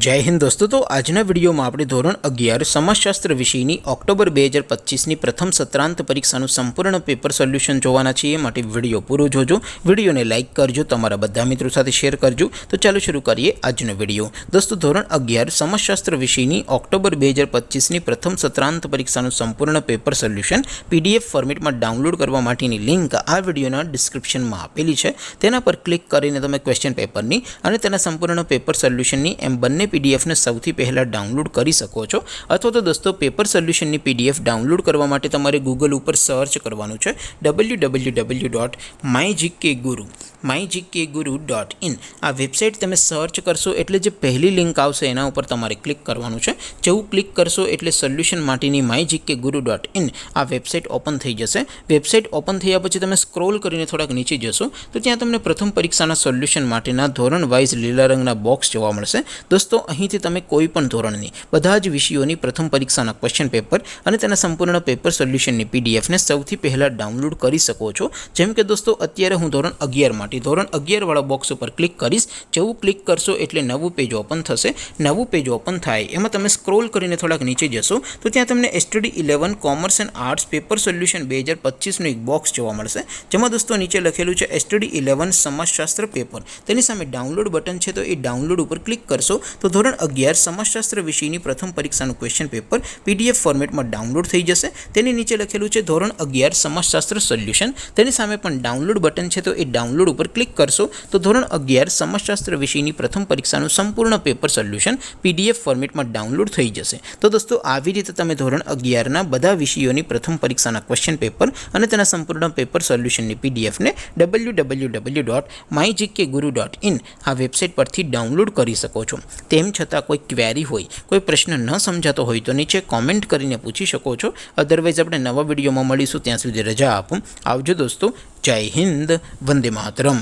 जय हिंद दोस्तों। तो आजना विडियो में आपणे धोरण 11 समाजशास्त्र विषयनी ऑक्टोबर 2025 प्रथम सत्रांत परीक्षाનું संपूर्ण पेपर सोल्यूशन જોવાના છીએ। માટે વિડિયો પૂરો જોજો, વિડિયોને લાઇક કરજો, તમારા બધા મિત્રો સાથે શેર કરજો। તો ચાલો શરૂ કરીએ આજનો વિડિયો। दोस्तों ધોરણ 11 સમાજશાસ્ત્ર વિષયની ઓક્ટોબર 2025 પ્રથમ સત્રાંત પરીક્ષાનું સંપૂર્ણ પેપર સોલ્યુશન PDF ફોર્મેટમાં ડાઉનલોડ કરવા માટેની લિંક આ વિડિયોના ડિસ્ક્રિપ્શનમાં આપેલી છે। તેના પર ક્લિક કરીને તમે ક્વેશ્ચન પેપરની અને તેના સંપૂર્ણ પેપર સોલ્યુશનની એમ બંને PDF ने સૌથી પહેલા ડાઉનલોડ કરી શકો છો। અથવા તો દોસ્તો પેપર સોલ્યુશનની PDF ડાઉનલોડ કરવા માટે તમારે ગૂગલ ઉપર સર્ચ કરવાનું છે www.mygkguru.in। આ વેબસાઇટ તમે સર્ચ કરશો એટલે જે પહેલી લિંક આવશે એના ઉપર તમારે ક્લિક કરવાનું છે। જેવું ક્લિક કરશો એટલે સોલ્યુશન માટેની mygkguru.in આ વેબસાઇટ ઓપન થઈ જશે। વેબસાઇટ ઓપન થયા પછી તમે સ્ક્રોલ કરીને થોડાક નીચે જશો તો ત્યાં તમને પ્રથમ પરીક્ષાના સોલ્યુશન માટેના ધોરણ વાઇઝ લીલા રંગના બોક્સ જોવા મળશે। दोस्तों અહીંથી તમે કોઈ પણ ધોરણની બધા જ વિષયોની પ્રથમ પરીક્ષાના ક્વેશ્ચન પેપર અને તેના સંપૂર્ણ પેપર સોલ્યુશનની PDF ને સૌથી પહેલા ડાઉનલોડ કરી શકો છો। જેમ કે દોસ્તો અત્યારે હું ધોરણ 11 માટે ધોરણ 11 વાળા બોક્સ ઉપર ક્લિક કરીશ। જેવું ક્લિક કરશો એટલે નવું પેજ ઓપન થશે। નવું પેજ ઓપન થાય એમાં તમે સ્ક્રોલ કરીને થોડાક નીચે જશો તો ત્યાં તમને STD 11 commerce and arts paper solution 2025 નું એક બોક્સ જોવા મળશે। જેમાં દોસ્તો નીચે લખેલું છે STD 11 સમાજશાસ્ત્ર પેપર। તેની સામે ડાઉનલોડ બટન છે તો એ ડાઉનલોડ ઉપર ક્લિક કરશો तो ધોરણ 11 સમાજશાસ્ત્ર વિષયની પ્રથમ પરીક્ષાનું ક્વેશ્ચન પેપર PDF ફોર્મેટમાં ડાઉનલોડ થઈ જશે। તેની નીચે લખેલું છે ધોરણ 11 સમાજશાસ્ત્ર સોલ્યુશન। તેની સામે પણ ડાઉનલોડ બટન છે તો એ ડાઉનલોડ ઉપર ક્લિક કરશો તો ધોરણ 11 સમાજશાસ્ત્ર વિષયની પ્રથમ પરીક્ષાનું સંપૂર્ણ પેપર સોલ્યુશન PDF ફોર્મેટમાં ડાઉનલોડ થઈ જશે। તો દોસ્તો આવી રીતે તમે ધોરણ 11 ના બધા વિષયોની પ્રથમ પરીક્ષાના ક્વેશ્ચન પેપર અને તેના સંપૂર્ણ પેપર સોલ્યુશનની PDF ને www.mygkguru.in આ વેબસાઇટ પરથી ડાઉનલોડ કરી શકો છો। તેમ છતાં કોઈ ક્વેરી હોય, કોઈ પ્રશ્ન ન સમજાતો હોય તો નીચે કોમેન્ટ કરીને પૂછી શકો છો। અધરવાઇઝ આપણે નવા વિડીયોમાં મળીશું, ત્યાં સુધી રજા આપો। આવજો દોસ્તો। જય હિન્દ, વંદે માતરમ।